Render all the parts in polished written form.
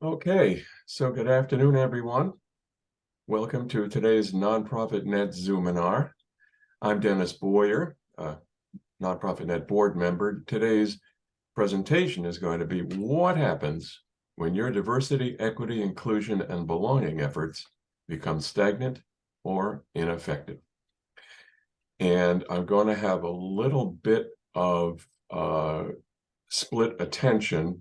Okay, so good afternoon, everyone. Welcome to today's Nonprofit Net zoominar. I'm Dennis Boyer, Nonprofit Net board member. Today's presentation is going to be what happens when your diversity, equity, inclusion, and belonging efforts become stagnant or ineffective. And I'm going to have a little bit of split attention.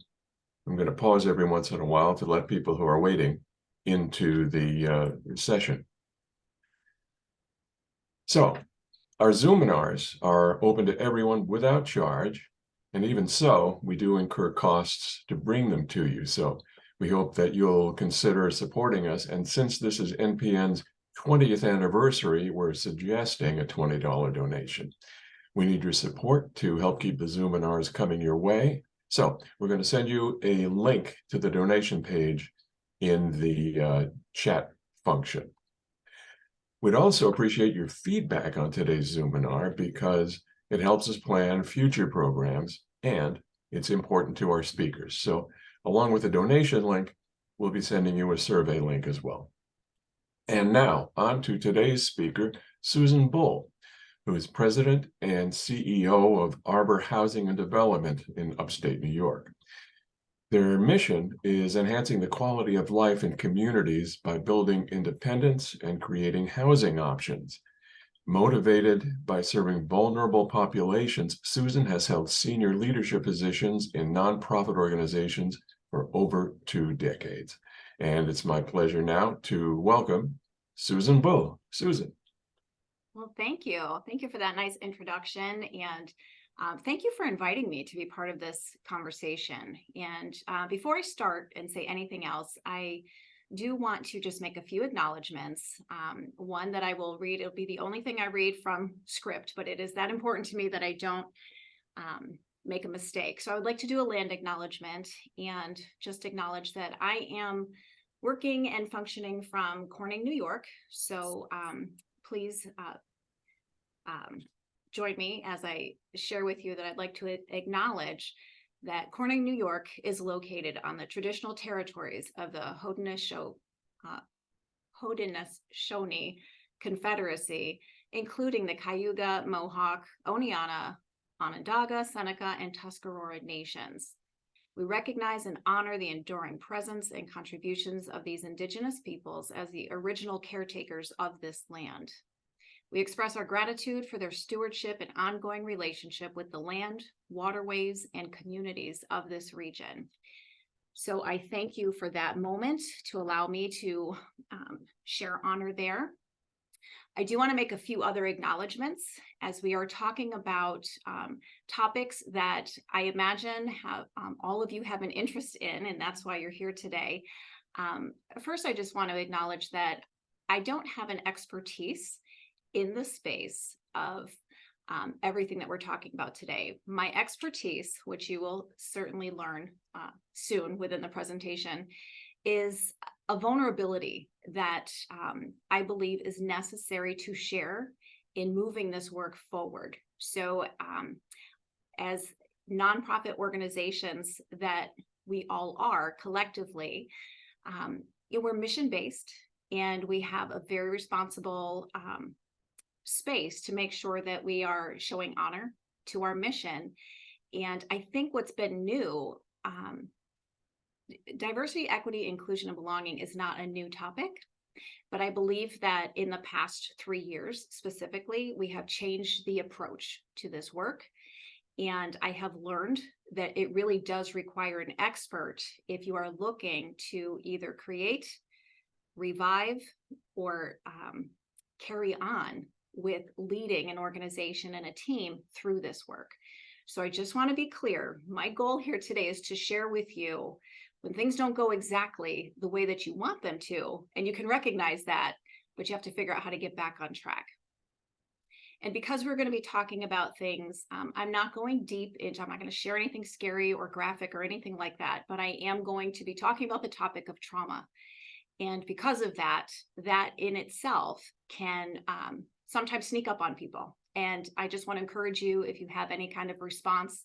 I'm going to pause every once in a while to let people who are waiting into the session. So our zoominars are open to everyone without charge, and even so, we do incur costs to bring them to you. So we hope that you'll consider supporting us. And since this is NPN's 20th anniversary, we're suggesting a $20 donation. We need your support to help keep the zoominars coming your way. So we're going to send you a link to the donation page in the chat function. We'd also appreciate your feedback on today's zoominar because it helps us plan future programs and it's important to our speakers. So along with the donation link, we'll be sending you a survey link as well. And now on to today's speaker, Susan Bull, who is president and CEO of Arbor Housing and Development in upstate New York. Their mission is enhancing the quality of life in communities by building independence and creating housing options. Motivated by serving vulnerable populations, Susan has held senior leadership positions in nonprofit organizations for over 2 decades. And it's my pleasure now to welcome Susan Bull. Susan. Well, thank you. Thank you for that nice introduction. And thank you for inviting me to be part of this conversation. And before I start and say anything else, I do want to just make a few acknowledgments. One that I will read, it'll be the only thing I read from script, but it is that important to me that I don't make a mistake. So I would like to do a land acknowledgement and just acknowledge that I am working and functioning from Corning, New York. So please join me as I share with you that I'd like to acknowledge that Corning, New York is located on the traditional territories of the Haudenosaunee Confederacy, including the Cayuga, Mohawk, Oneana, Onondaga, Seneca, and Tuscarora nations. We recognize and honor the enduring presence and contributions of these indigenous peoples as the original caretakers of this land. We express our gratitude for their stewardship and ongoing relationship with the land, waterways, and communities of this region. So I thank you for that moment to allow me to share honor there. I do want to make a few other acknowledgments as we are talking about topics that I imagine all of you have an interest in, and that's why you're here today. First, I just want to acknowledge that I don't have an expertise in the space of everything that we're talking about today. My expertise, which you will certainly learn soon within the presentation, is a vulnerability that I believe is necessary to share in moving this work forward. So as nonprofit organizations that we all are collectively, we're mission-based and we have a very responsible space to make sure that we are showing honor to our mission. And I think what's been new, diversity, equity, inclusion, and belonging is not a new topic, but I believe that in the past 3 years specifically, we have changed the approach to this work. And I have learned that it really does require an expert if you are looking to either create, revive, or carry on with leading an organization and a team through this work. So I just want to be clear. My goal here today is to share with you when things don't go exactly the way that you want them to, and you can recognize that, but you have to figure out how to get back on track. And because we're going to be talking about things, I'm not going deep into, I'm not going to share anything scary or graphic or anything like that, but I am going to be talking about the topic of trauma. And because of that, that in itself can sometimes sneak up on people. And I just want to encourage you, if you have any kind of response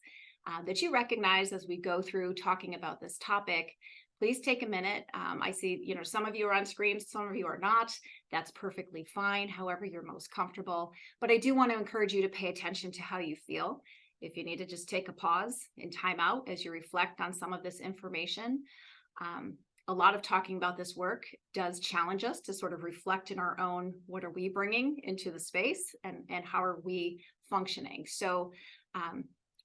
that you recognize as we go through talking about this topic, please take a minute. I see, some of you are on screens, some of you are not. That's perfectly fine, however you're most comfortable. But I do want to encourage you to pay attention to how you feel. If you need to just take a pause and time out as you reflect on some of this information. A lot of talking about this work does challenge us to sort of reflect in our own, what are we bringing into the space, and how are we functioning? So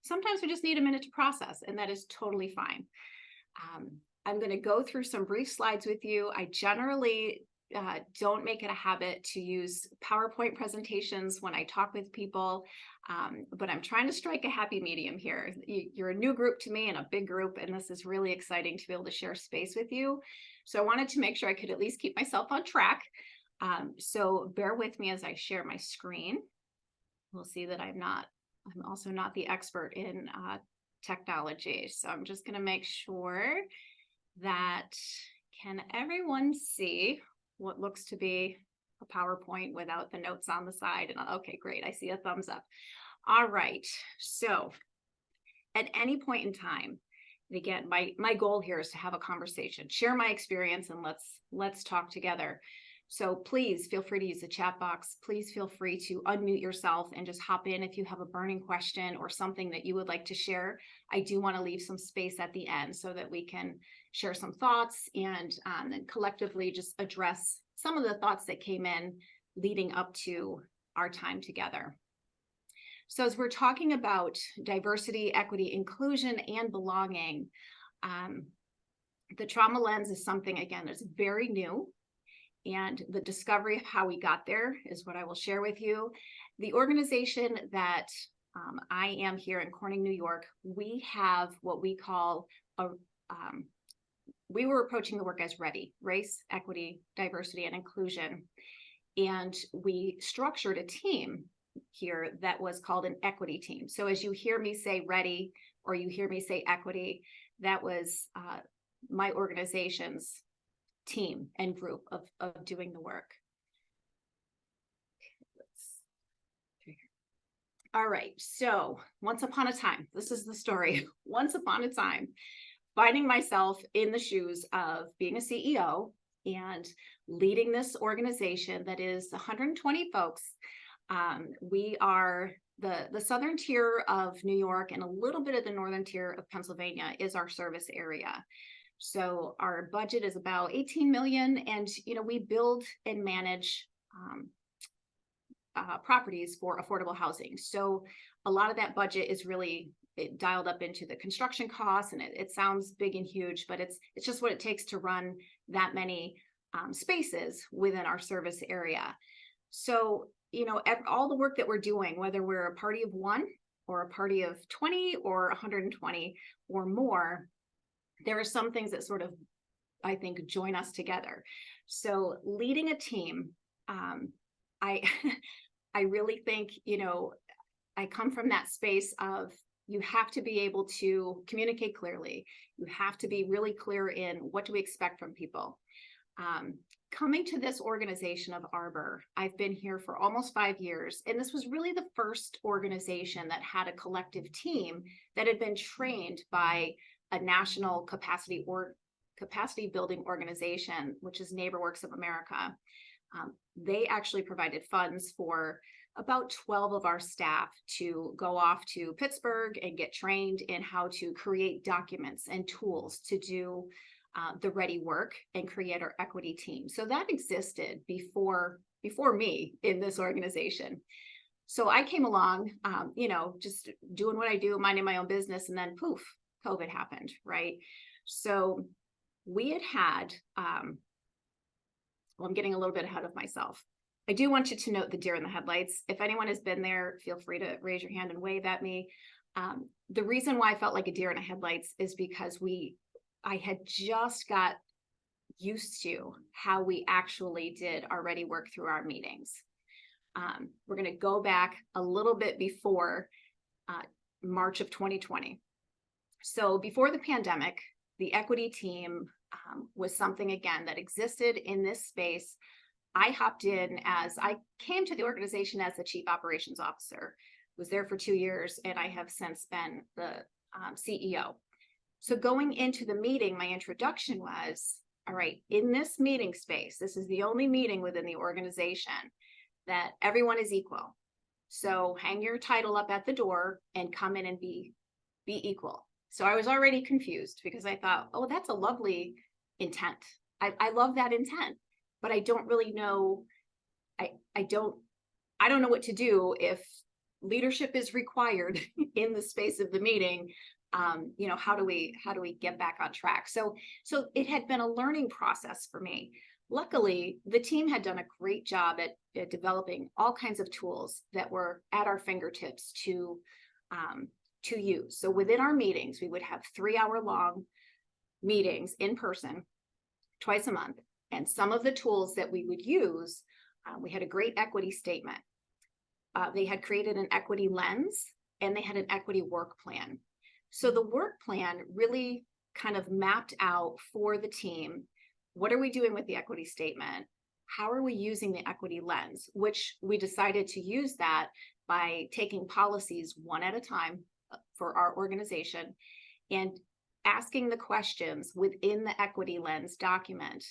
sometimes we just need a minute to process, and that is totally fine. I'm going to go through some brief slides with you. I generally don't make it a habit to use PowerPoint presentations when I talk with people, but I'm trying to strike a happy medium here. You're a new group to me and a big group, and this is really exciting to be able to share space with you. So I wanted to make sure I could at least keep myself on track. So bear with me as I share my screen. We'll see that I'm also not the expert in technology. So I'm just going to make sure that, can everyone see what looks to be a PowerPoint without the notes on the side? And okay, great. I see a thumbs up. All right. So at any point in time, and again, my goal here is to have a conversation, share my experience, and let's talk together. So please feel free to use the chat box. Please feel free to unmute yourself and just hop in if you have a burning question or something that you would like to share. I do want to leave some space at the end so that we can share some thoughts and then collectively just address some of the thoughts that came in leading up to our time together. So as we're talking about diversity, equity, inclusion, and belonging, the trauma lens is something, again, that's very new. And the discovery of how we got there is what I will share with you. The organization that I am here in Corning, New York, we have what we call we were approaching the work as READY, race, equity, diversity, and inclusion. And we structured a team here that was called an equity team. So as you hear me say READY, or you hear me say equity, that was my organization's team and group of doing the work. All right, so once upon a time, this is the story. Once upon a time, finding myself in the shoes of being a CEO and leading this organization that is 120 folks. We are the southern tier of New York, and a little bit of the northern tier of Pennsylvania is our service area. So our budget is about 18 million, and we build and manage properties for affordable housing. So a lot of that budget is really dialed up into the construction costs, and it sounds big and huge, but it's just what it takes to run that many spaces within our service area. So all the work that we're doing, whether we're a party of 1 or a party of 20 or 120 or more, there are some things that sort of, I think, join us together. So leading a team, I really think, I come from that space of, you have to be able to communicate clearly. You have to be really clear in what do we expect from people. Coming to this organization of Arbor, I've been here for almost 5 years, and this was really the first organization that had a collective team that had been trained by a national capacity building organization, which is NeighborWorks of America. They actually provided funds for about 12 of our staff to go off to Pittsburgh and get trained in how to create documents and tools to do the READY work and create our equity team. So that existed before me in this organization. So I came along, just doing what I do, minding my own business, and then poof, COVID happened, right? So we had, well, I'm getting a little bit ahead of myself. I do want you to note the deer in the headlights. If anyone has been there, feel free to raise your hand and wave at me. The reason why I felt like a deer in the headlights is because I had just got used to how we actually did our READY work through our meetings. We're going to go back a little bit before March of 2020. So before the pandemic, the equity team was something, again, that existed in this space. I hopped in as I came to the organization as the Chief Operations Officer, was there for 2 years, and I have since been the CEO. So going into the meeting, my introduction was, all right, in this meeting space, this is the only meeting within the organization that everyone is equal. So hang your title up at the door and come in and be equal. So I was already confused because I thought, oh, that's a lovely intent. I love that intent, but I don't really know. I don't know what to do if leadership is required in the space of the meeting. You know, how do we get back on track? So it had been a learning process for me. Luckily, the team had done a great job at developing all kinds of tools that were at our fingertips to use. So within our meetings, we would have 3-hour-long meetings in person twice a month. And some of the tools that we would use, we had a great equity statement. They had created an equity lens, and they had an equity work plan. So the work plan really kind of mapped out for the team, what are we doing with the equity statement? How are we using the equity lens? Which we decided to use that by taking policies one at a time for our organization and asking the questions within the equity lens document,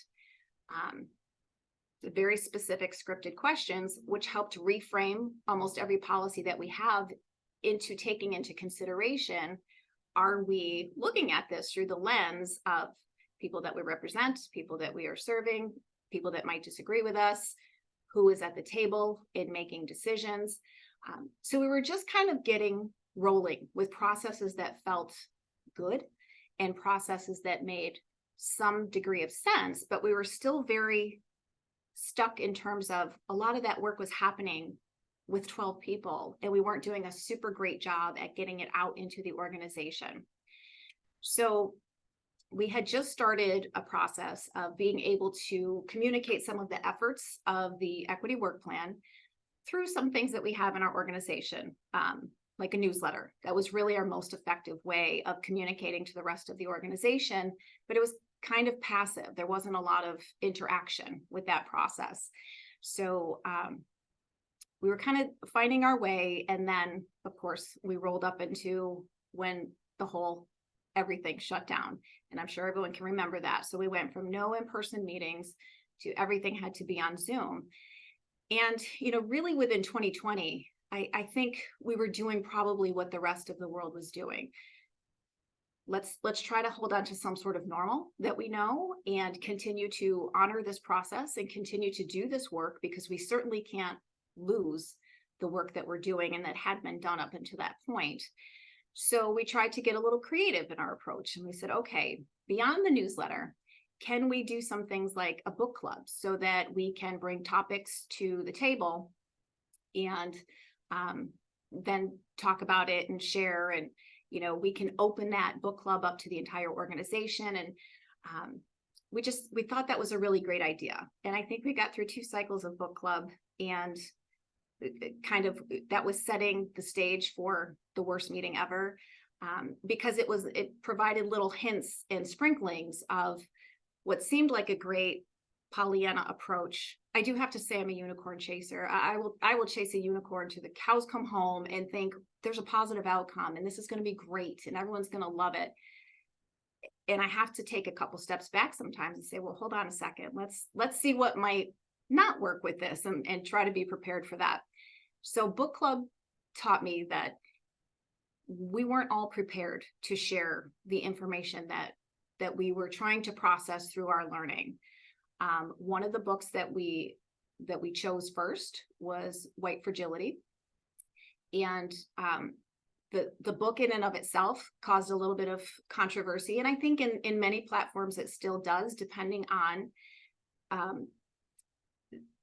very specific scripted questions, which helped reframe almost every policy that we have into taking into consideration, are we looking at this through the lens of people that we represent, people that we are serving, people that might disagree with us, who is at the table in making decisions. So we were just kind of getting rolling with processes that felt good and processes that made some degree of sense, but we were still very stuck in terms of a lot of that work was happening with 12 people, and we weren't doing a super great job at getting it out into the organization. So we had just started a process of being able to communicate some of the efforts of the equity work plan through some things that we have in our organization, like a newsletter. That was really our most effective way of communicating to the rest of the organization, but it was kind of passive. There wasn't a lot of interaction with that process. So we were kind of finding our way. And then, of course, we rolled up into when the whole everything shut down. And I'm sure everyone can remember that. So we went from no in-person meetings to everything had to be on Zoom. And, you know, really within 2020, I think we were doing probably what the rest of the world was doing. Let's try to hold on to some sort of normal that we know and continue to honor this process and continue to do this work, because we certainly can't lose the work that we're doing and that had been done up until that point. So we tried to get a little creative in our approach, and we said, okay, beyond the newsletter, can we do some things like a book club so that we can bring topics to the table and then talk about it and share, and you know, we can open that book club up to the entire organization. And we thought that was a really great idea. And I think we got through 2 cycles of book club, and kind of that was setting the stage for the worst meeting ever, because it provided little hints and sprinklings of what seemed like a great Pollyanna approach. I do have to say I'm a unicorn chaser. I will chase a unicorn to the cows come home and think there's a positive outcome and this is going to be great and everyone's going to love it. And I have to take a couple steps back sometimes and say, well, hold on a second. Let's see what might not work with this and try to be prepared for that. So book club taught me that we weren't all prepared to share the information that we were trying to process through our learning. One of the books that we chose first was White Fragility. And the book in and of itself caused a little bit of controversy. And I think in many platforms it still does, depending on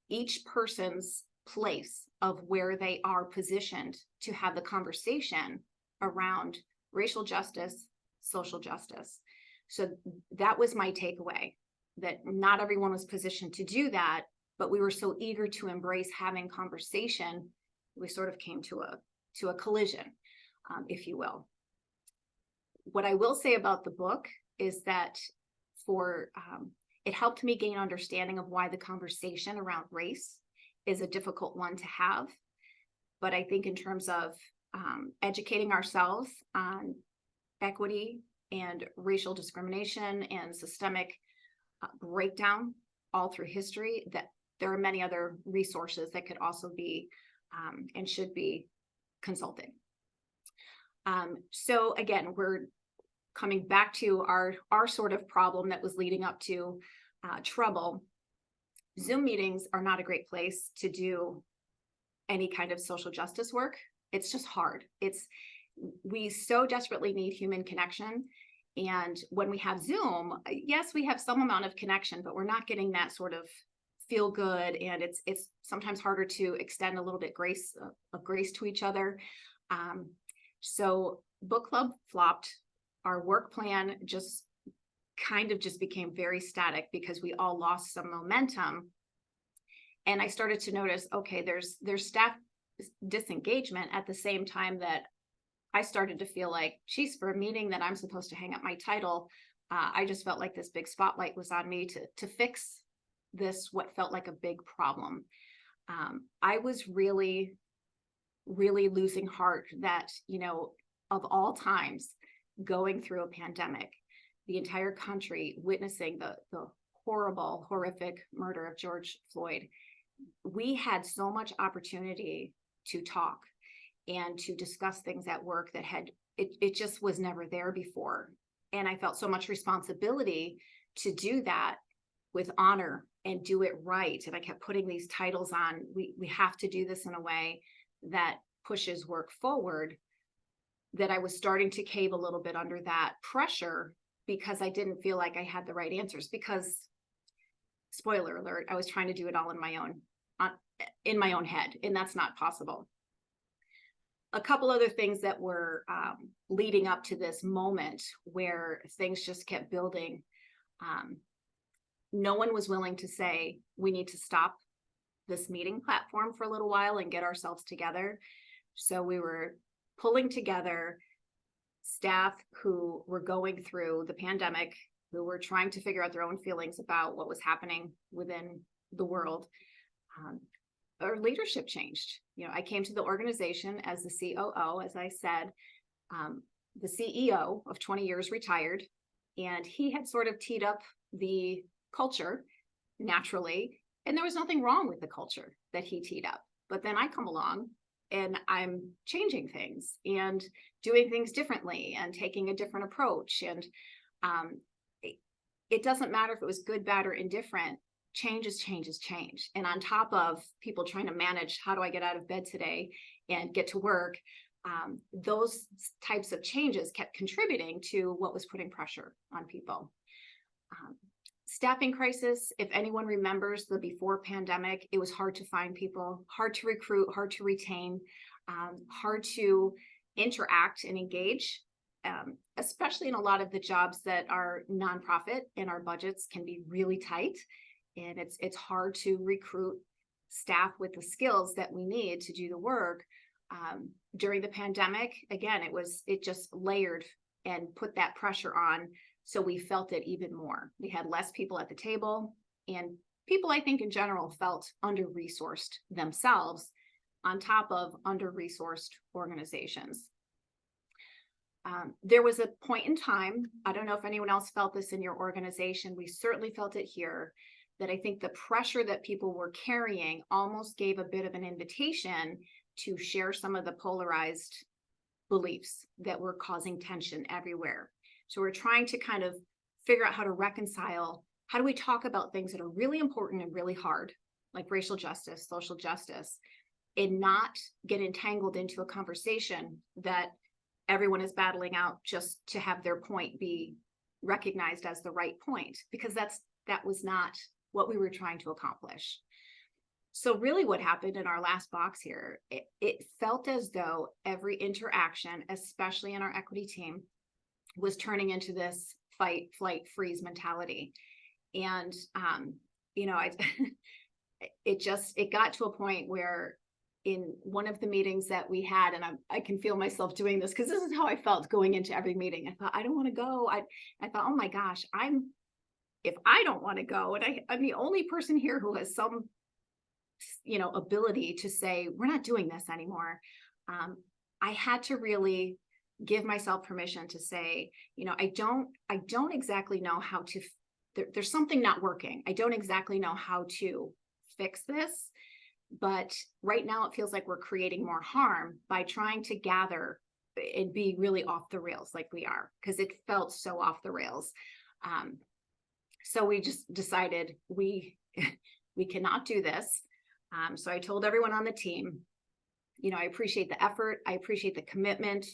each person's place of where they are positioned to have the conversation around racial justice, social justice. So that was my takeaway, that not everyone was positioned to do that, but we were so eager to embrace having conversation, we sort of came to a collision, if you will. What I will say about the book is that it helped me gain understanding of why the conversation around race is a difficult one to have. But I think in terms of educating ourselves on equity and racial discrimination and systemic breakdown all through history, that there are many other resources that could also be and should be consulting. So again, we're coming back to our sort of problem that was leading up to trouble. Zoom meetings are not a great place to do any kind of social justice work. It's just hard. We so desperately need human connection. And when we have Zoom, yes, we have some amount of connection, but we're not getting that sort of feel good. And it's sometimes harder to extend a little bit of grace to each other. So book club flopped. Our work plan just became very static because we all lost some momentum. And I started to notice, okay, there's staff disengagement at the same time that I started to feel like, geez, for a meeting that I'm supposed to hang up my title, I just felt like this big spotlight was on me to fix this, what felt like a big problem. I was really, really losing heart that, of all times, going through a pandemic, the entire country witnessing the horrible, horrific murder of George Floyd, we had so much opportunity to talk and to discuss things at work that it just was never there before. And I felt so much responsibility to do that with honor and do it right. And I kept putting these titles on, we have to do this in a way that pushes work forward, that I was starting to cave a little bit under that pressure because I didn't feel like I had the right answers. Because, spoiler alert, I was trying to do it all in my own head, and that's not possible. A couple other things that were leading up to this moment where things just kept building. No one was willing to say, we need to stop this meeting platform for a little while and get ourselves together. So we were pulling together staff who were going through the pandemic, who were trying to figure out their own feelings about what was happening within the world. Our leadership changed. I came to the organization as the COO, as I said. The CEO of 20 years retired, and he had sort of teed up the culture naturally, and there was nothing wrong with the culture that he teed up. But then I come along and I'm changing things and doing things differently and taking a different approach. And it doesn't matter if it was good, bad, or indifferent. Change is change. And on top of people trying to manage, how do I get out of bed today and get to work? Those types of changes kept contributing to what was putting pressure on people. Staffing crisis, if anyone remembers the before pandemic, it was hard to find people, hard to recruit, hard to retain, hard to interact and engage, especially in a lot of the jobs that are nonprofit and our budgets can be really tight. And it's hard to recruit staff with the skills that we need to do the work. During the pandemic, again, it just layered and put that pressure on. So we felt it even more. We had less people at the table, and people, I think in general, felt under-resourced themselves on top of under-resourced organizations. There was a point in time, I don't know if anyone else felt this in your organization, we certainly felt it here, that I think the pressure that people were carrying almost gave a bit of an invitation to share some of the polarized beliefs that were causing tension everywhere. So we're trying to kind of figure out how to reconcile, how do we talk about things that are really important and really hard, like racial justice, social justice, and not get entangled into a conversation that everyone is battling out just to have their point be recognized as the right point, because that was not what we were trying to accomplish. So really what happened in our last box here, it felt as though every interaction, especially in our equity team, was turning into this fight, flight, freeze mentality. And, it got to a point where in one of the meetings that we had, and I can feel myself doing this because this is how I felt going into every meeting. I thought, I don't want to go. I thought, oh my gosh, if I don't want to go, and I'm the only person here who has some, ability to say, we're not doing this anymore. I had to really give myself permission to say, you know, I don't exactly know how to, there's something not working. I don't exactly know how to fix this, but right now it feels like we're creating more harm by trying to gather and be really off the rails like we are, because it felt so off the rails. So we just decided we cannot do this. So I told everyone on the team, you know, I appreciate the effort. I appreciate the commitment.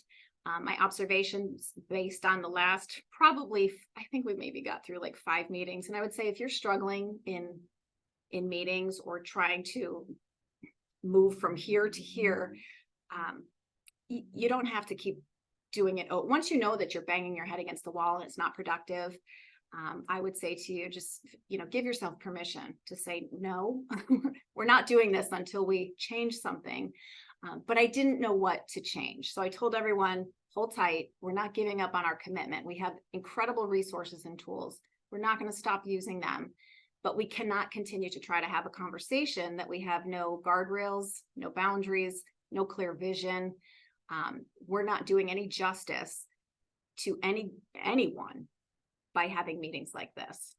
My observations based on the last, probably, I think we maybe got through like 5 meetings. And I would say if you're struggling in meetings or trying to move from here to here, you don't have to keep doing it. Oh, once you know that you're banging your head against the wall and it's not productive, I would say to you, just, you know, give yourself permission to say, no, we're not doing this until we change something. But I didn't know what to change. So I told everyone, hold tight. We're not giving up on our commitment. We have incredible resources and tools. We're not going to stop using them, but we cannot continue to try to have a conversation that we have no guardrails, no boundaries, no clear vision. We're not doing any justice to anyone by having meetings like this.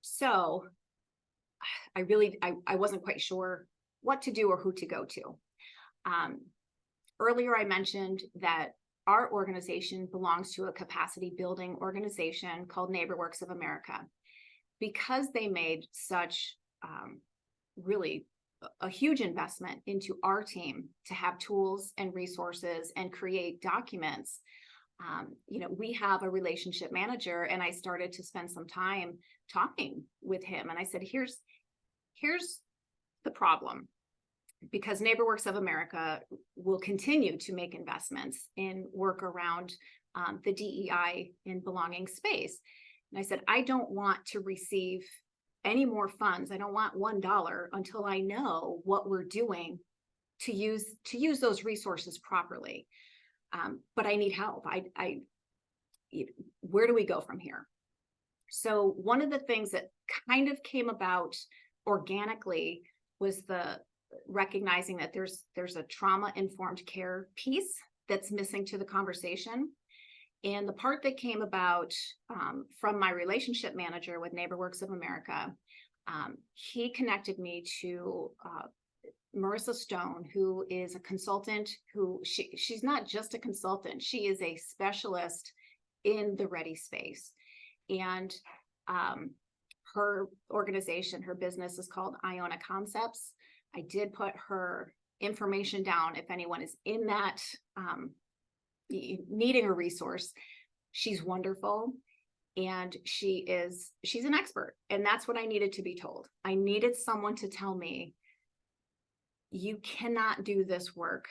So I wasn't quite sure what to do or who to go to. Earlier, I mentioned that our organization belongs to a capacity building organization called NeighborWorks of America. Because they made such really a huge investment into our team to have tools and resources and create documents, you know, we have a relationship manager, and I started to spend some time talking with him. And I said, here's the problem, because NeighborWorks of America will continue to make investments in work around the DEI in belonging space. And I said, I don't want to receive any more funds. I don't want $1 until I know what we're doing to use those resources properly. But I need help. Where do we go from here? So one of the things that kind of came about organically was the recognizing that there's a trauma-informed care piece that's missing to the conversation. And the part that came about from my relationship manager with NeighborWorks of America, he connected me to Marissa Stone, who is a consultant who she's not just a consultant, she is a specialist in the ready space. And her organization, her business is called Iona Concepts. I did put her information down if anyone is in that needing a resource. She's wonderful, and she's an expert, and that's what I needed to be told. I needed someone to tell me, you cannot do this work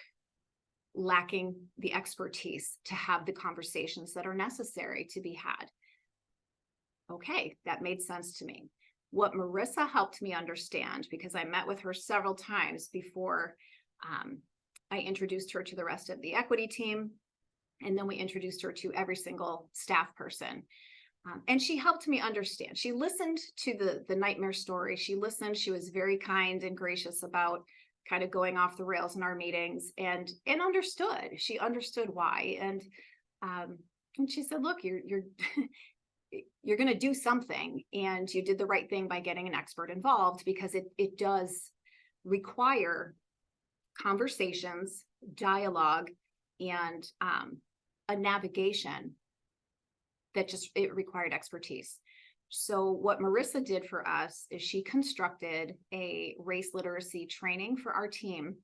lacking the expertise to have the conversations that are necessary to be had. Okay, that made sense to me. What Marissa helped me understand, because I met with her several times before I introduced her to the rest of the equity team, and then we introduced her to every single staff person. And she helped me understand. She listened to the nightmare story. She listened. She was very kind and gracious about kind of going off the rails in our meetings, and understood. She understood why. And she said, look, you're going to do something, and you did the right thing by getting an expert involved, because it does require conversations, dialogue, and a navigation that it required expertise. So what Marissa did for us is she constructed a race literacy training for our team,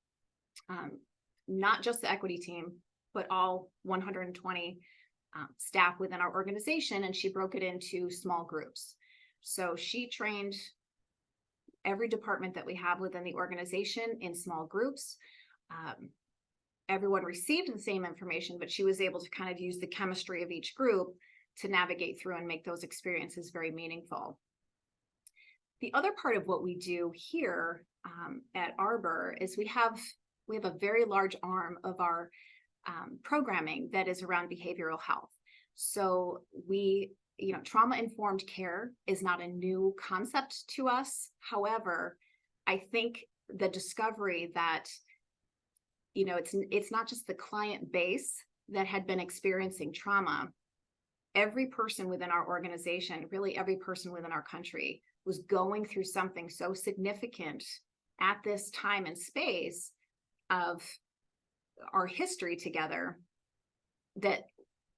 not just the equity team, but all 120 staff within our organization, and she broke it into small groups. So she trained every department that we have within the organization in small groups. Everyone received the same information, but she was able to kind of use the chemistry of each group to navigate through and make those experiences very meaningful. The other part of what we do here at Arbor is we have a very large arm of our programming that is around behavioral health. So trauma-informed care is not a new concept to us. However, I think the discovery that it's not just the client base that had been experiencing trauma. Every person within our organization, really every person within our country, was going through something so significant at this time and space of our history together that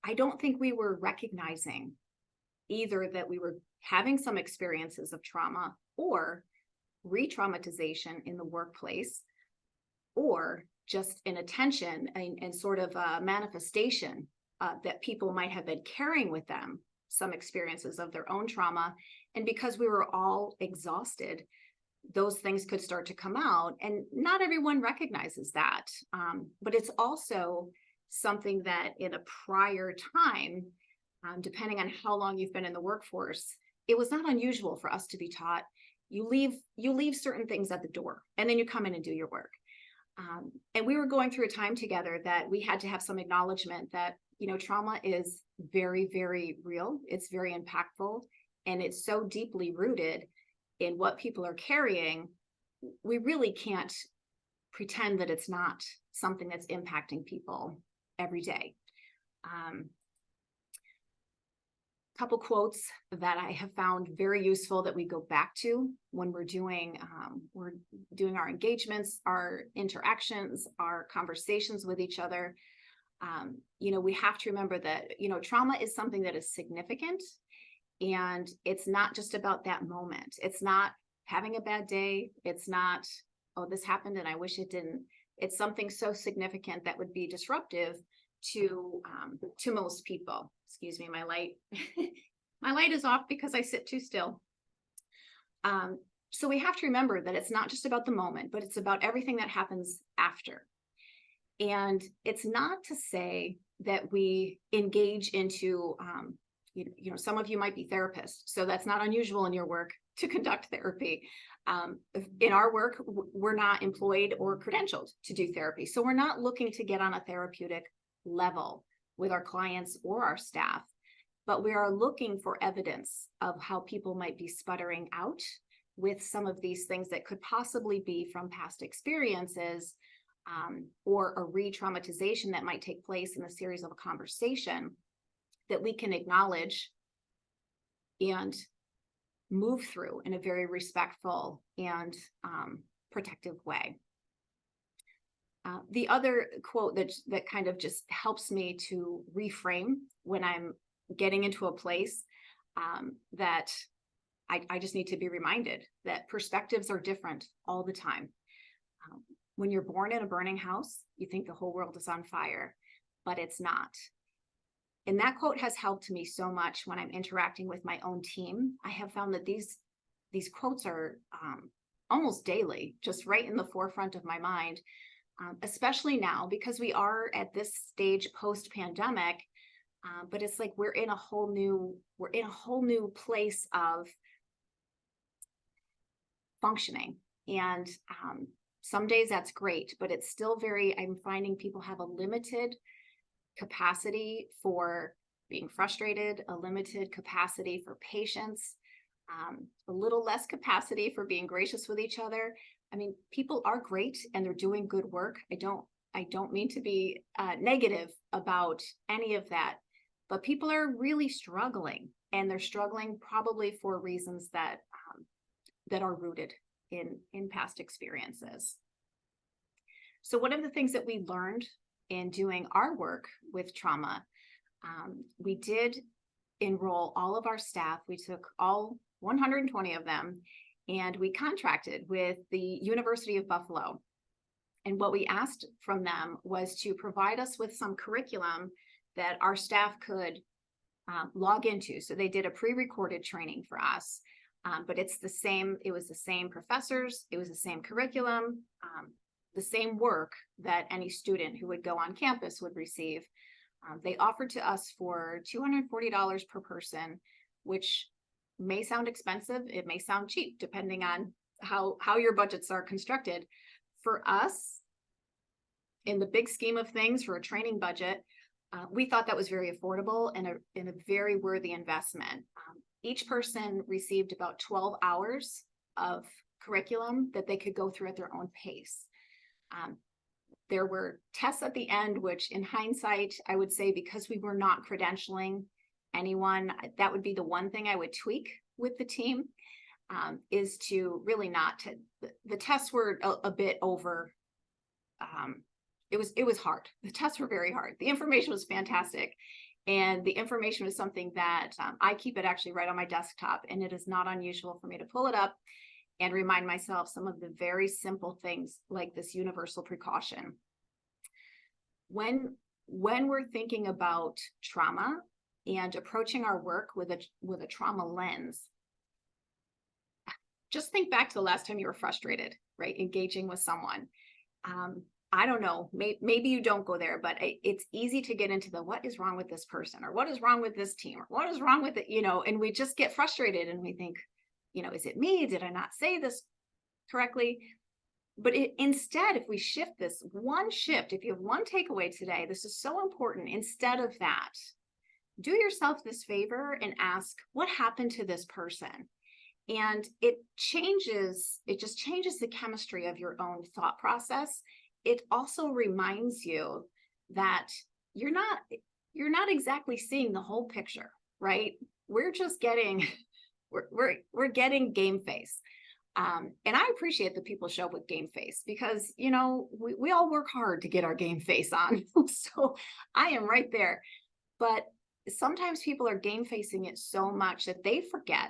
I don't think we were recognizing either that we were having some experiences of trauma or re-traumatization in the workplace, or just an attention and sort of a manifestation that people might have been carrying with them some experiences of their own trauma. And because we were all exhausted, those things could start to come out. And not everyone recognizes that. But it's also something that in a prior time, depending on how long you've been in the workforce, it was not unusual for us to be taught, you leave certain things at the door and then you come in and do your work. And we were going through a time together that we had to have some acknowledgement that, trauma is very, very real. It's very impactful, and it's so deeply rooted in what people are carrying. We really can't pretend that it's not something that's impacting people every day. Couple quotes that I have found very useful that we go back to when we're doing our engagements, our interactions, our conversations with each other. We have to remember that, trauma is something that is significant, and it's not just about that moment. It's not having a bad day. It's not, oh, this happened and I wish it didn't. It's something so significant that would be disruptive to most people. Excuse me, my light is off because I sit too still. So we have to remember that it's not just about the moment, but it's about everything that happens after. And it's not to say that we engage into, some of you might be therapists, so that's not unusual in your work to conduct therapy. In our work, we're not employed or credentialed to do therapy. So we're not looking to get on a therapeutic level with our clients or our staff, but we are looking for evidence of how people might be sputtering out with some of these things that could possibly be from past experiences, or a re-traumatization that might take place in the series of a conversation that we can acknowledge and move through in a very respectful and protective way. The other quote that kind of just helps me to reframe when I'm getting into a place that I just need to be reminded that perspectives are different all the time. When you're born in a burning house, you think the whole world is on fire, but it's not. And that quote has helped me so much when I'm interacting with my own team. I have found that these quotes are almost daily, just right in the forefront of my mind, especially now because we are at this stage post-pandemic. But it's like we're in a whole new place of functioning. And some days that's great, but it's still I'm finding people have a limited capacity for being frustrated, a limited capacity for patience, a little less capacity for being gracious with each other. I mean, people are great and they're doing good work. I don't mean to be negative about any of that, but people are really struggling, and they're struggling probably for reasons that are rooted in past experiences. So one of the things that we learned in doing our work with trauma, we did enroll all of our staff. We took all 120 of them, and we contracted with the University of Buffalo. And what we asked from them was to provide us with some curriculum that our staff could log into. So they did a pre-recorded training for us, but it was the same professors, it was the same curriculum, the same work that any student who would go on campus would receive. They offered to us for $240 per person, which may sound expensive. It may sound cheap, depending on how your budgets are constructed. For us, in the big scheme of things, for a training budget, we thought that was very affordable and a very worthy investment. Each person received about 12 hours of curriculum that they could go through at their own pace. There were tests at the end, which in hindsight, I would say because we were not credentialing anyone, that would be the one thing I would tweak with the team, is to really not to, the tests were a bit over. It was hard. The tests were very hard. The information was fantastic. And the information was something that I keep it actually right on my desktop, and it is not unusual for me to pull it up and remind myself some of the very simple things like this universal precaution. When we're thinking about trauma and approaching our work with a trauma lens, just think back to the last time you were frustrated, right? Engaging with someone. I don't know, maybe you don't go there, but it's easy to get into the what is wrong with this person, or what is wrong with this team, or what is wrong with it, and we just get frustrated and we think, is it me? Did I not say this correctly? But instead, if we shift this one shift, if you have one takeaway today, this is so important. Instead of that, do yourself this favor and ask, what happened to this person? And it just changes the chemistry of your own thought process. It also reminds you that you're not exactly seeing the whole picture, right? We're just getting, we're getting game face. And I appreciate that people show up with game face because, we all work hard to get our game face on. So I am right there. But sometimes people are game facing it so much that they forget,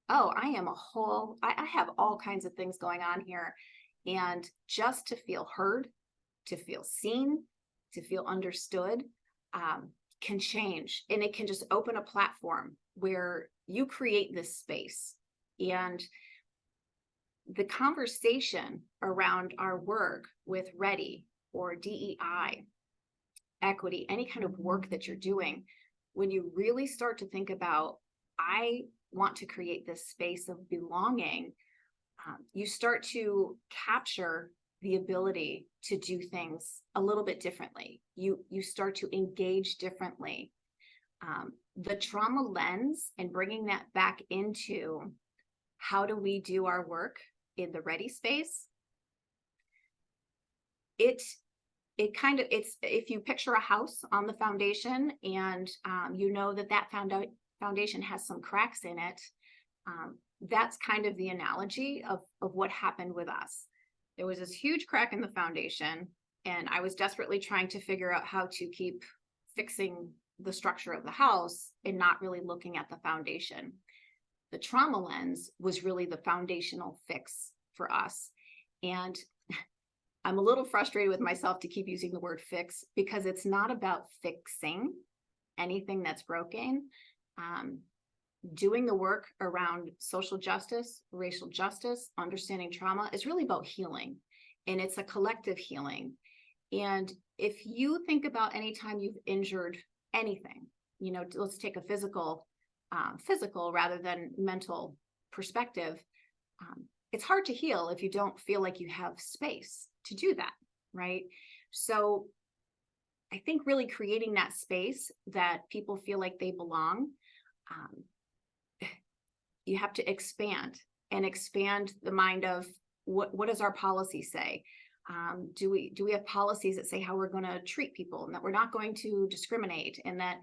oh, I have all kinds of things going on here. And just to feel heard, to feel seen, to feel understood, can change. And it can just open a platform where you create this space. And the conversation around our work with READY or DEI, equity, any kind of work that you're doing, when you really start to think about, I want to create this space of belonging, you start to capture the ability to do things a little bit differently. You start to engage differently. The trauma lens and bringing that back into how do we do our work in the READY space, it's if you picture a house on the foundation and that foundation has some cracks in it, that's kind of the analogy of what happened with us. There was this huge crack in the foundation, and I was desperately trying to figure out how to keep fixing the structure of the house and not really looking at the foundation. The trauma lens was really the foundational fix for us. And I'm a little frustrated with myself to keep using the word fix because it's not about fixing anything that's broken. Doing the work around social justice, racial justice, understanding trauma is really about healing, and it's a collective healing. And if you think about any time you've injured anything, let's take a physical rather than mental perspective, it's hard to heal if you don't feel like you have space to do that, right? So I think really creating that space that people feel like they belong, you have to expand the mind of what does our policy say? Do we have policies that say how we're going to treat people and that we're not going to discriminate, and that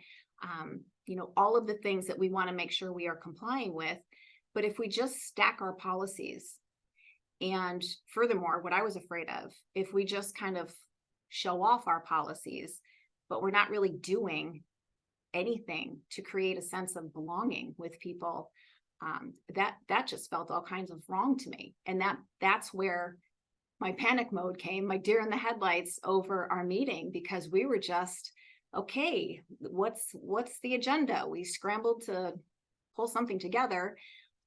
all of the things that we want to make sure we are complying with. But if we just stack our policies, and furthermore, what I was afraid of, if we just kind of show off our policies, but we're not really doing anything to create a sense of belonging with people, that just felt all kinds of wrong to me. And that's where my panic mode came, my deer in the headlights over our meeting, because we were just, okay, what's the agenda? We scrambled to pull something together.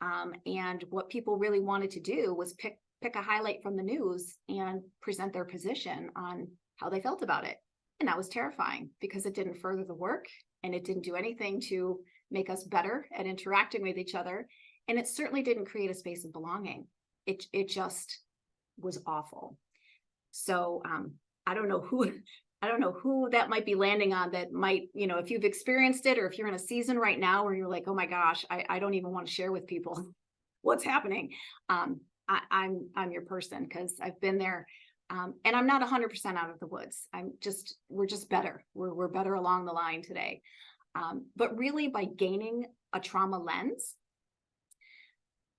And what people really wanted to do was pick a highlight from the news and present their position on how they felt about it. And that was terrifying because it didn't further the work, and it didn't do anything to make us better at interacting with each other. And it certainly didn't create a space of belonging. It just was awful. So I don't know who that might be landing on, that might, if you've experienced it, or if you're in a season right now where you're like, oh my gosh, I don't even want to share with people what's happening. I'm your person, because I've been there. And I'm not 100% out of the woods. We're just better. We're better along the line today. But really, by gaining a trauma lens,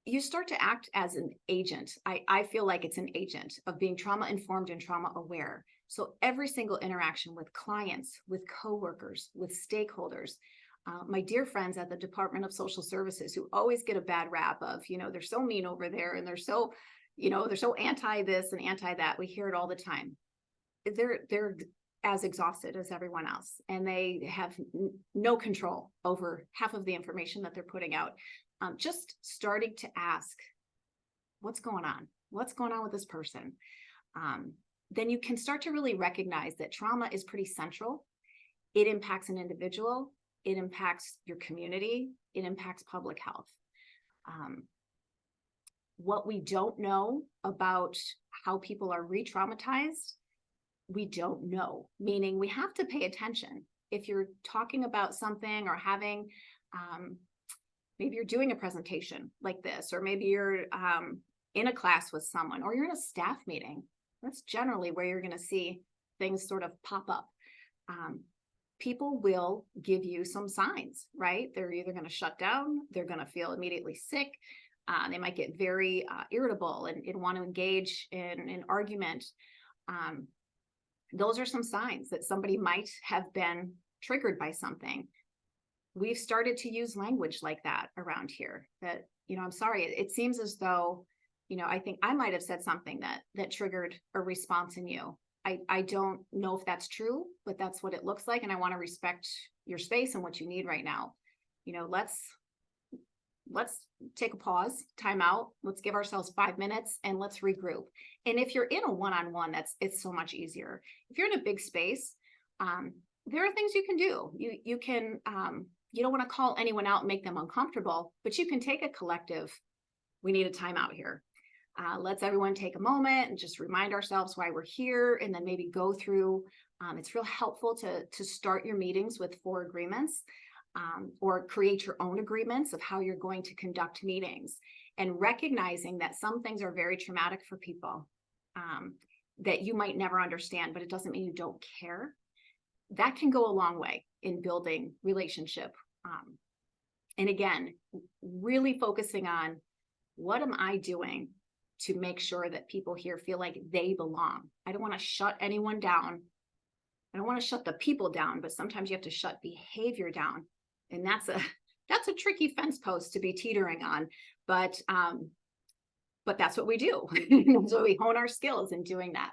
you start to act as an agent. I feel like it's an agent of being trauma informed and trauma aware. So every single interaction with clients, with coworkers, with stakeholders, my dear friends at the Department of Social Services who always get a bad rap of, they're so mean over there and they're so anti this and anti that. We hear it all the time. They're as exhausted as everyone else, and they have no control over half of the information that they're putting out. Just starting to ask, what's going on? What's going on with this person? Then you can start to really recognize that trauma is pretty central. It impacts an individual. It impacts your community. It impacts public health. What we don't know about how people are re-traumatized, we don't know, meaning we have to pay attention. If you're talking about something or having, maybe you're doing a presentation like this, or maybe you're in a class with someone, or you're in a staff meeting, that's generally where you're going to see things sort of pop up. People will give you some signs, right? They're either going to shut down, they're going to feel immediately sick, they might get very irritable and want to engage in an argument. Those are some signs that somebody might have been triggered by something. We've started to use language like that around here, that, I'm sorry, it seems as though, I think I might have said something that triggered a response in you. I don't know if that's true, but that's what it looks like. And I want to respect your space and what you need right now. Let's take a pause, time out. Let's give ourselves 5 minutes and let's regroup. And if you're in a one-on-one, it's so much easier. If you're in a big space, there are things you can do. You can, you don't want to call anyone out and make them uncomfortable, but you can take a collective, we need a timeout here. Let's everyone take a moment and just remind ourselves why we're here, and then maybe go through. It's real helpful to start your meetings with 4 agreements, or create your own agreements of how you're going to conduct meetings, and recognizing that some things are very traumatic for people that you might never understand, but it doesn't mean you don't care. That can go a long way in building relationship. And again, really focusing on, what am I doing to make sure that people here feel like they belong? I don't want to shut anyone down. I don't want to shut the people down, but sometimes you have to shut behavior down. And that's a tricky fence post to be teetering on, but that's what we do. So we hone our skills in doing that.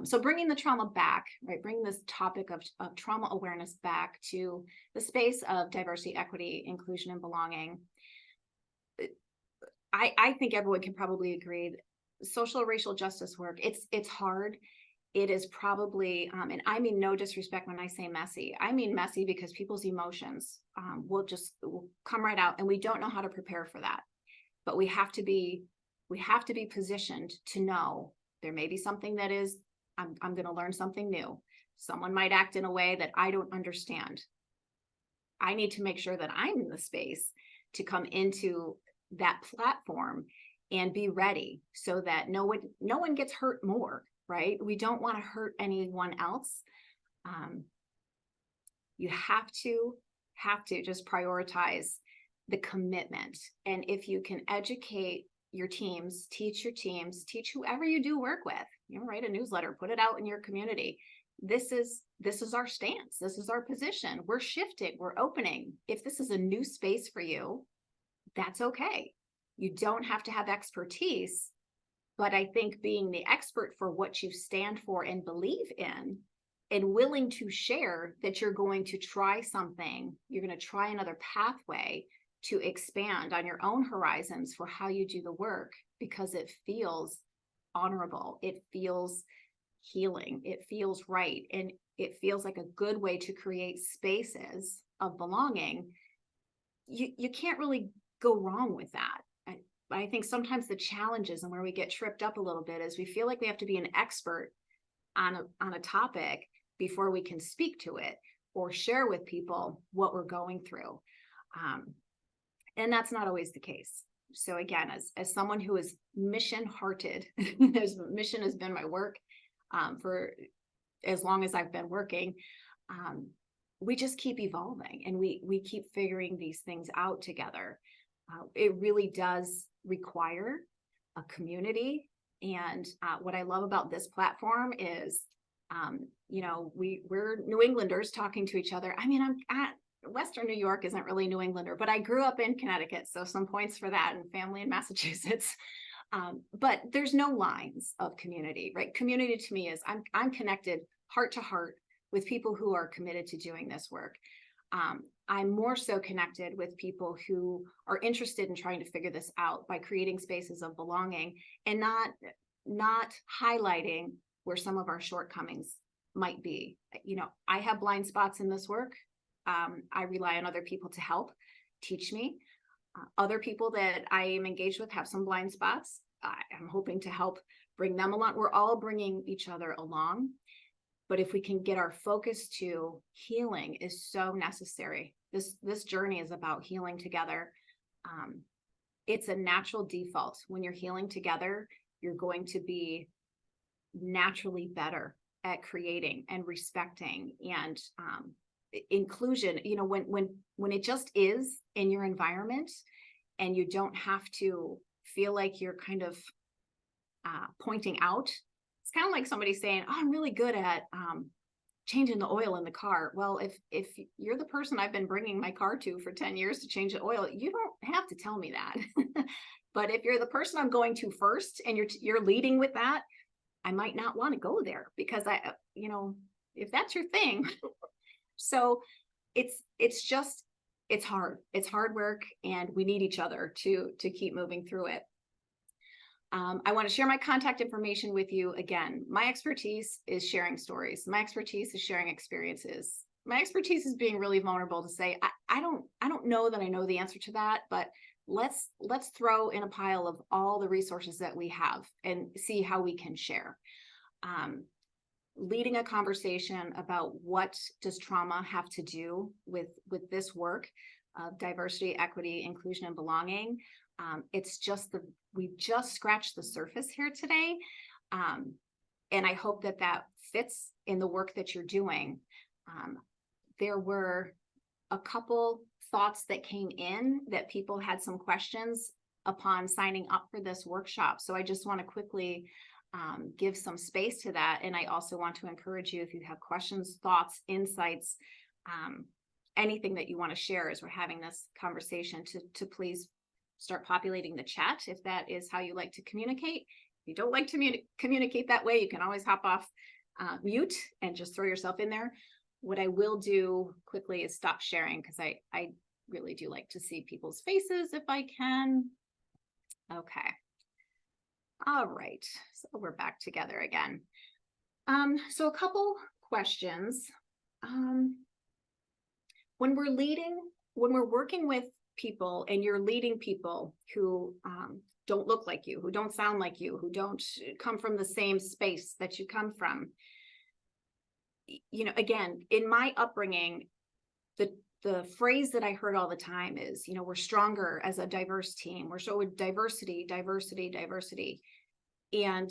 So bringing the trauma back, right? Bringing this topic of trauma awareness back to the space of diversity, equity, inclusion, and belonging. I think everyone can probably agree, social racial justice work, it's hard. It is probably, and I mean no disrespect when I say messy. I mean messy because people's emotions will come right out, and we don't know how to prepare for that. But we have to be positioned to know there may be something that is, I'm going to learn something new. Someone might act in a way that I don't understand. I need to make sure that I'm in the space to come into that platform and be ready, so that no one gets hurt more, right? We don't want to hurt anyone else. You have to just prioritize the commitment. And if you can educate your teams, teach whoever you do work with, write a newsletter, put it out in your community. This is our stance. This is our position. We're shifting, we're opening. If this is a new space for you, that's okay. You don't have to have expertise, but I think being the expert for what you stand for and believe in, and willing to share that you're going to try something, you're going to try another pathway to expand on your own horizons for how you do the work, because it feels honorable, it feels healing, it feels right, and it feels like a good way to create spaces of belonging. You can't really go wrong with that. I think sometimes the challenges and where we get tripped up a little bit is we feel like we have to be an expert on a topic before we can speak to it or share with people what we're going through. And that's not always the case. So again, as someone who is mission hearted, mission has been my work for as long as I've been working. We just keep evolving, and we keep figuring these things out together. It really does require a community. And what I love about this platform is, we're New Englanders talking to each other. I mean, I'm at Western New York isn't really New Englander, but I grew up in Connecticut, so some points for that, and family in Massachusetts. But there's no lines of community, right? Community to me is I'm connected heart to heart with people who are committed to doing this work. I'm more so connected with people who are interested in trying to figure this out by creating spaces of belonging and not highlighting where some of our shortcomings might be. I have blind spots in this work. I rely on other people to help teach me. Other people that I am engaged with have some blind spots. I'm hoping to help bring them along. We're all bringing each other along. But if we can get our focus to healing is so necessary. This journey is about healing together. It's a natural default. When you're healing together, you're going to be naturally better at creating and respecting and inclusion. When it just is in your environment and you don't have to feel like you're kind of pointing out. It's kind of like somebody saying, oh, I'm really good at changing the oil in the car. Well, if you're the person I've been bringing my car to for 10 years to change the oil, you don't have to tell me that. But if you're the person I'm going to first and you're leading with that, I might not want to go there because if that's your thing. So it's hard. It's hard work, and we need each other to keep moving through it. I want to share my contact information with you. Again, my expertise is sharing stories. My expertise is sharing experiences. My expertise is being really vulnerable to say, I don't know that I know the answer to that, but let's throw in a pile of all the resources that we have and see how we can share. Leading a conversation about what does trauma have to do with this work of diversity, equity, inclusion, and belonging. We've just scratched the surface here today. And I hope that fits in the work that you're doing. There were a couple thoughts that came in that people had some questions upon signing up for this workshop. So I just want to quickly give some space to that. And I also want to encourage you, if you have questions, thoughts, insights, anything that you want to share as we're having this conversation, to please start populating the chat if that is how you like to communicate. If you don't like to communicate that way, you can always hop off mute and just throw yourself in there. What I will do quickly is stop sharing, because I really do like to see people's faces if I can. Okay. All right, so we're back together again. So a couple questions. When we're working with people and you're leading people who don't look like you, who don't sound like you, who don't come from the same space that you come from, again, in my upbringing, the phrase that I heard all the time is, we're stronger as a diverse team. We're so diversity, diversity, diversity. And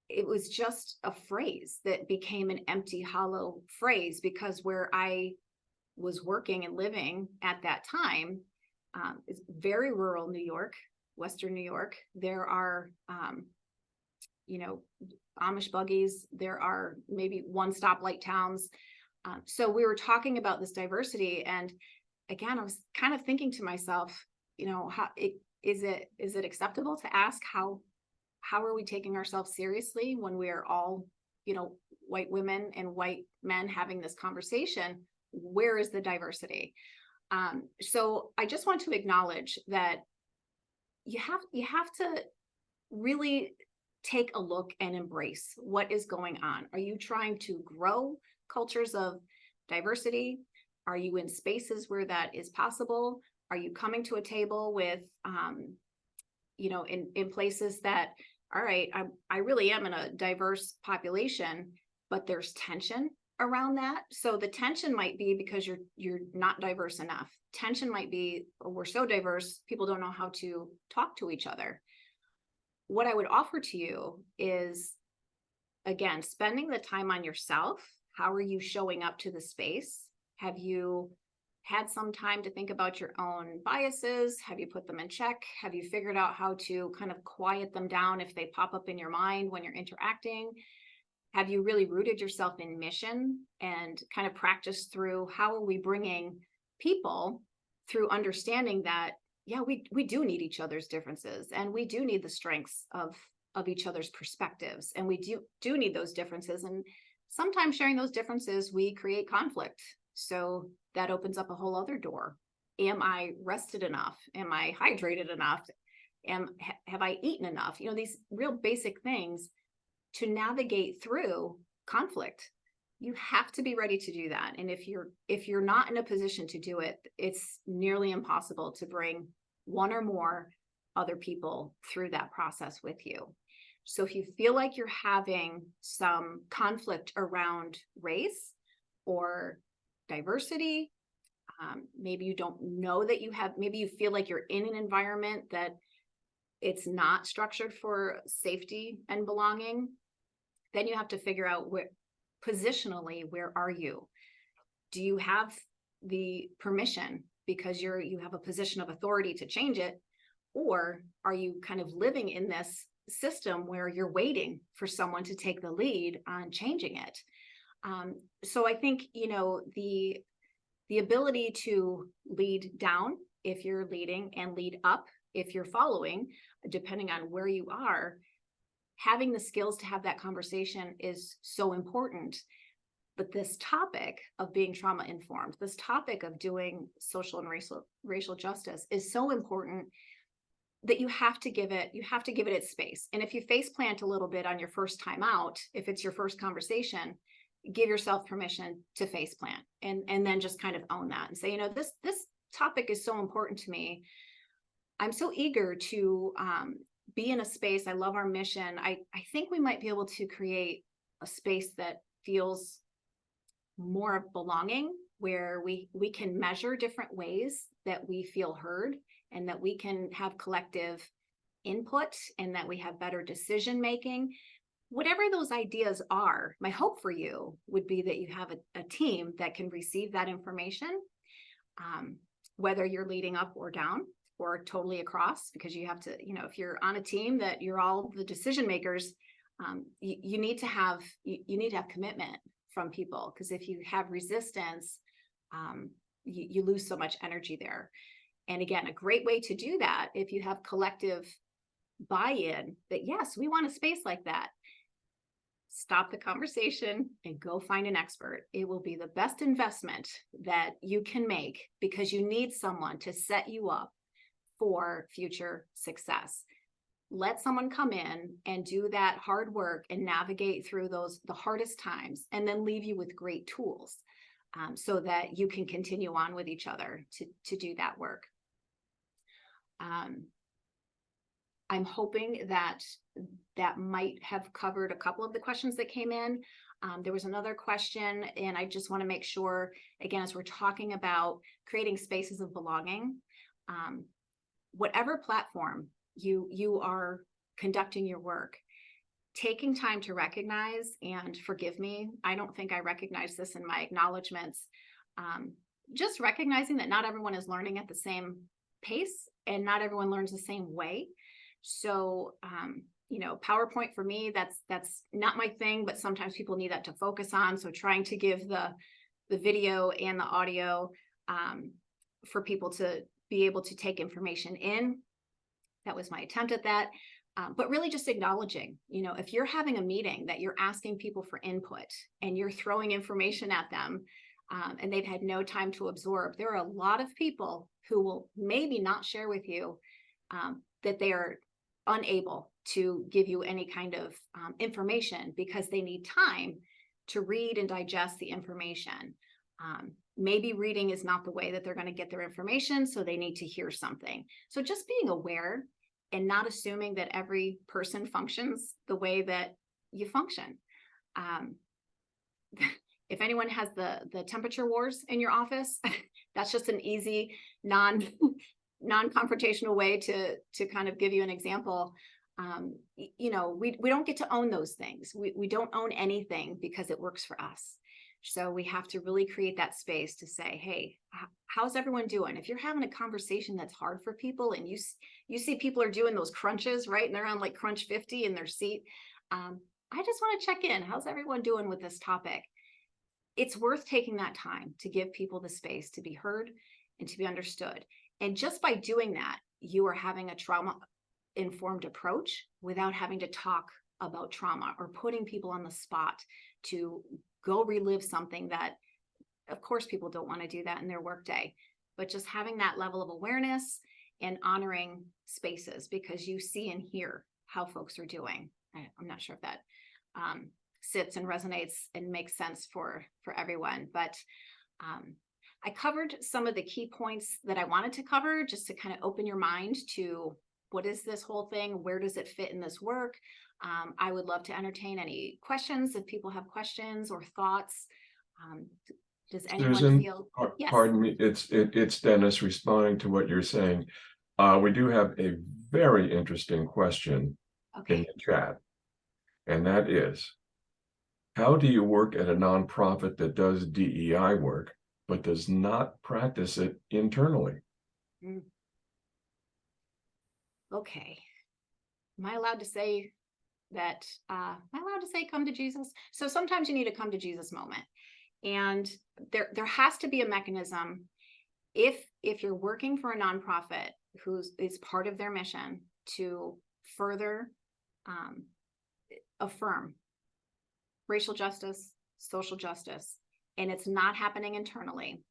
it was just a phrase that became an empty, hollow phrase, because where I was working and living at that time is very rural New York, Western New York. There are, Amish buggies. There are maybe one stoplight towns. So we were talking about this diversity, and again, I was kind of thinking to myself, is it acceptable to ask how are we taking ourselves seriously when we are all, white women and white men having this conversation? Where is the diversity? So I just want to acknowledge that you have to really take a look and embrace what is going on. Are you trying to grow cultures of diversity? Are you in spaces where that is possible? Are you coming to a table with, in places that, all right, I really am in a diverse population, but there's tension around that. So the tension might be because you're not diverse enough. Tension might be, oh, we're so diverse, people don't know how to talk to each other. What I would offer to you is, again, spending the time on yourself. How are you showing up to the space? Have you had some time to think about your own biases? Have you put them in check? Have you figured out how to kind of quiet them down if they pop up in your mind when you're interacting? Have you really rooted yourself in mission and kind of practiced through how are we bringing people through understanding that, yeah, we do need each other's differences, and we do need the strengths of each other's perspectives, and we do need those differences. And sometimes sharing those differences, we create conflict. So that opens up a whole other door. Am I rested enough? Am I hydrated enough? Have I eaten enough? You know, these real basic things to navigate through conflict. You have to be ready to do that. And if you're not in a position to do it, it's nearly impossible to bring one or more other people through that process with you. So if you feel like you're having some conflict around race or diversity, maybe you don't know that you have, maybe you feel like you're in an environment that it's not structured for safety and belonging, then you have to figure out positionally, where are you? Do you have the permission because you have a position of authority to change it? Or are you kind of living in this system where you're waiting for someone to take the lead on changing it? So I think, you know, the ability to lead down if you're leading and lead up if you're following, depending on where you are, having the skills to have that conversation is so important. But this topic of being trauma informed, this topic of doing social and racial justice is so important that you have to give it its space. And if you face plant a little bit on your first time out, if it's your first conversation, give yourself permission to face plant and then just kind of own that and say, you know, this topic is so important to me. I'm so eager to be in a space. I love our mission. I think we might be able to create a space that feels more of belonging, where we can measure different ways that we feel heard and that we can have collective input and that we have better decision making. Whatever those ideas are, my hope for you would be that you have a team that can receive that information, whether you're leading up or down or totally across, because you have to, you know, if you're on a team that you're all the decision makers, you need to have commitment from people, because if you have resistance, you lose so much energy there. And again, a great way to do that, if you have collective buy-in that, yes, we want a space like that, stop the conversation and go find an expert. It will be the best investment that you can make, because you need someone to set you up for future success. Let someone come in and do that hard work and navigate through the hardest times, and then leave you with great tools so that you can continue on with each other to do that work. I'm hoping that might have covered a couple of the questions that came in. There was another question, and I just want to make sure, again, as we're talking about creating spaces of belonging, whatever platform you are conducting your work, taking time to recognize, and forgive me, I don't think I recognize this in my acknowledgements, just recognizing that not everyone is learning at the same pace and not everyone learns the same way. So, you know, PowerPoint for me, that's not my thing, but sometimes people need that to focus on. So trying to give the video and the audio for people to be able to take information in. That was my attempt at that. But really just acknowledging, you know, if you're having a meeting that you're asking people for input and you're throwing information at them and they've had no time to absorb, there are a lot of people who will maybe not share with you that they are unable to give you any kind of information because they need time to read and digest the information. Maybe reading is not the way that they're going to get their information, so they need to hear something. So just being aware and not assuming that every person functions the way that you function. If anyone has the temperature wars in your office, that's just an easy non-confrontational way to kind of give you an example. You know, we don't get to own those things. We don't own anything because it works for us. So we have to really create that space to say, hey, how's everyone doing? If you're having a conversation that's hard for people and you see people are doing those crunches, right? And they're on like crunch 50 in their seat. I just want to check in. How's everyone doing with this topic? It's worth taking that time to give people the space to be heard and to be understood. And just by doing that, you are having a trauma-informed approach without having to talk about trauma or putting people on the spot to go relive something that, of course, people don't want to do that in their workday, but just having that level of awareness and honoring spaces because you see and hear how folks are doing. I'm not sure if that sits and resonates and makes sense for everyone, but I covered some of the key points that I wanted to cover just to kind of open your mind to what is this whole thing? Where does it fit in this work? I would love to entertain any questions if people have questions or thoughts. Does anyone Susan, feel? Yes. pardon me, it's Dennis responding to what you're saying. We do have a very interesting question in Okay. the chat, and that is, how do you work at a nonprofit that does DEI work, but does not practice it internally? Okay. Am I allowed to say that? Am I allowed to say come to Jesus? So sometimes you need a come to Jesus moment. And there has to be a mechanism if you're working for a nonprofit is part of their mission to further affirm racial justice, social justice, and it's not happening internally.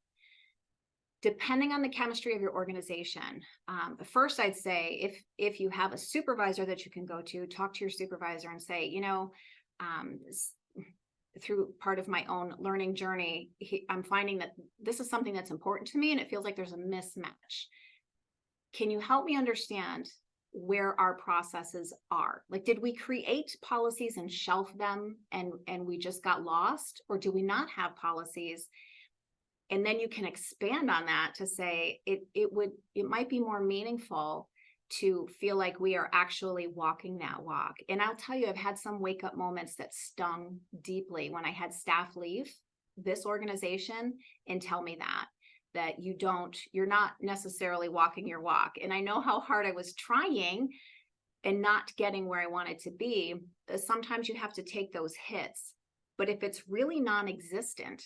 Depending on the chemistry of your organization, first I'd say if you have a supervisor that you can go to, talk to your supervisor and say, you know, through part of my own learning journey, I'm finding that this is something that's important to me and it feels like there's a mismatch. Can you help me understand where our processes are? Like, did we create policies and shelf them and we just got lost, or do we not have policies? And then you can expand on that to say it might be more meaningful to feel like we are actually walking that walk. And I'll tell you, I've had some wake up moments that stung deeply when I had staff leave this organization and tell me that you're not necessarily walking your walk. And I know how hard I was trying and not getting where I wanted to be. Sometimes you have to take those hits, but if it's really non-existent,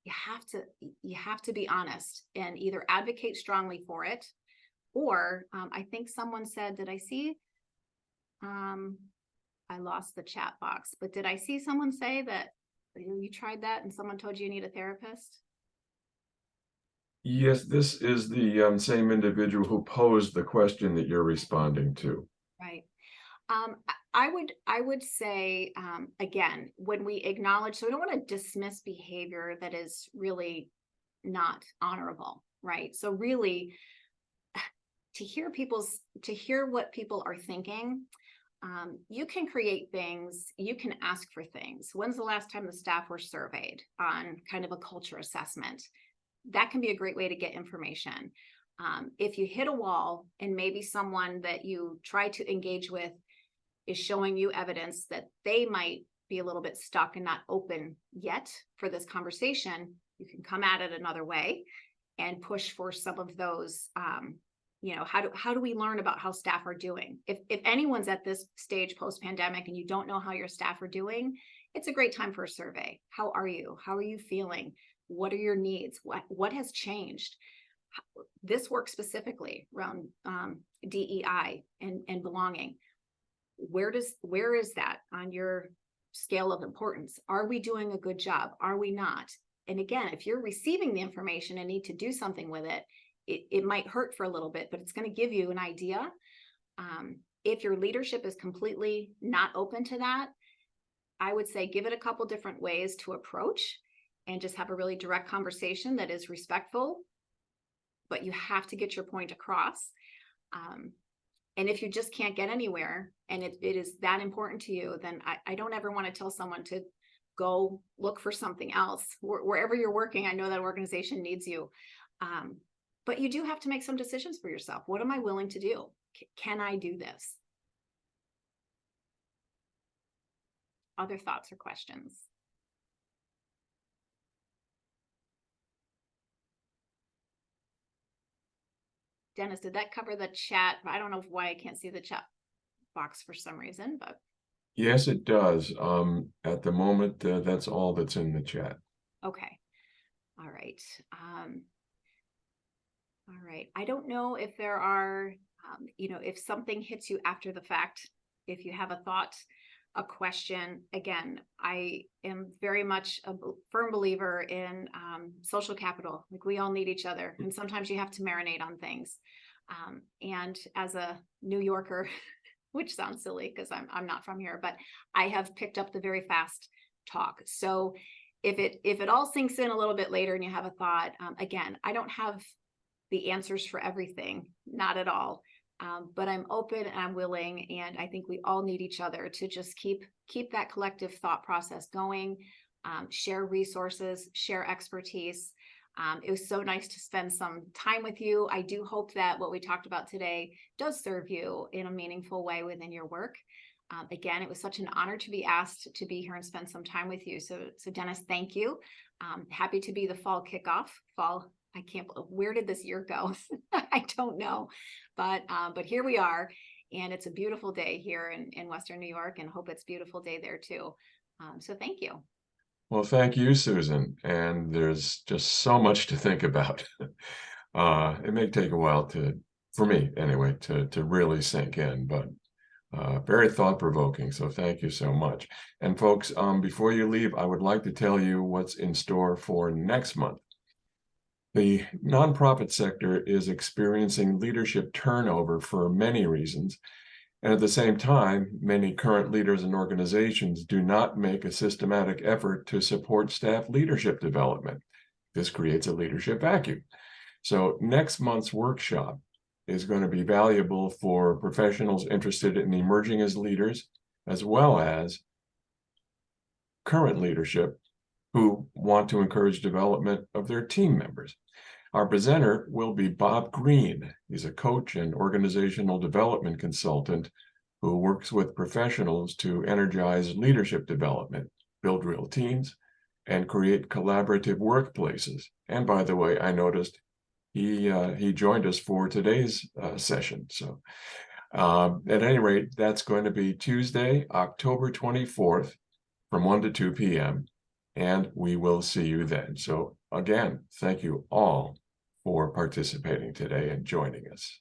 you have to be honest and either advocate strongly for it, or I think someone said, did I see? I lost the chat box, but did I see someone say that you tried that and someone told you need a therapist? Yes, this is the same individual who posed the question that you're responding to. Right. I would say, again, when we acknowledge, so we don't want to dismiss behavior that is really not honorable, right? So really to hear what people are thinking, you can create things, you can ask for things. When's the last time the staff were surveyed on kind of a culture assessment? That can be a great way to get information. If you hit a wall and maybe someone that you try to engage with is showing you evidence that they might be a little bit stuck and not open yet for this conversation, you can come at it another way and push for some of those, how do we learn about how staff are doing? If anyone's at this stage post-pandemic and you don't know how your staff are doing, it's a great time for a survey. How are you? How are you feeling? What are your needs? What has changed? This work specifically around DEI and belonging. Where is that on your scale of importance? Are we doing a good job? Are we not? And again, if you're receiving the information and need to do something with it, it might hurt for a little bit, but it's going to give you an idea. If your leadership is completely not open to that, I would say give it a couple different ways to approach and just have a really direct conversation that is respectful, but you have to get your point across. And if you just can't get anywhere and it is that important to you, then I don't ever want to tell someone to go look for something else. Wherever you're working, I know that organization needs you. But you do have to make some decisions for yourself. What am I willing to do? Can I do this? Other thoughts or questions? Dennis, did that cover the chat? I don't know why I can't see the chat box for some reason, but. Yes, it does. At the moment, that's all that's in the chat. Okay. All right. All right. I don't know if there are, if something hits you after the fact, if you have a thought, a question, again, I am very much a firm believer in social capital. Like, we all need each other, and sometimes you have to marinate on things. And as a New Yorker, which sounds silly because I'm not from here, but I have picked up the very fast talk. So if it all sinks in a little bit later and you have a thought, again, I don't have the answers for everything, not at all. But I'm open and I'm willing, and I think we all need each other to just keep that collective thought process going, share resources, share expertise. It was so nice to spend some time with you. I do hope that what we talked about today does serve you in a meaningful way within your work. Again, it was such an honor to be asked to be here and spend some time with you. So Dennis, thank you. Happy to be the fall kickoff. I can't believe, where did this year go? I don't know, but here we are, and it's a beautiful day here in Western New York, and hope it's a beautiful day there too. So thank you. Well, thank you, Susan. And there's just so much to think about. It may take a while for me anyway, to really sink in, but very thought-provoking. So thank you so much. And folks, before you leave, I would like to tell you what's in store for next month. The nonprofit sector is experiencing leadership turnover for many reasons. And at the same time, many current leaders and organizations do not make a systematic effort to support staff leadership development. This creates a leadership vacuum. So next month's workshop is going to be valuable for professionals interested in emerging as leaders, as well as current leadership who want to encourage development of their team members. Our presenter will be Bob Green. He's a coach and organizational development consultant who works with professionals to energize leadership development, build real teams, and create collaborative workplaces. And by the way, I noticed he joined us for today's session. So at any rate, that's going to be Tuesday, October 24th from 1 to 2 p.m. And we will see you then. So again, thank you all for participating today and joining us.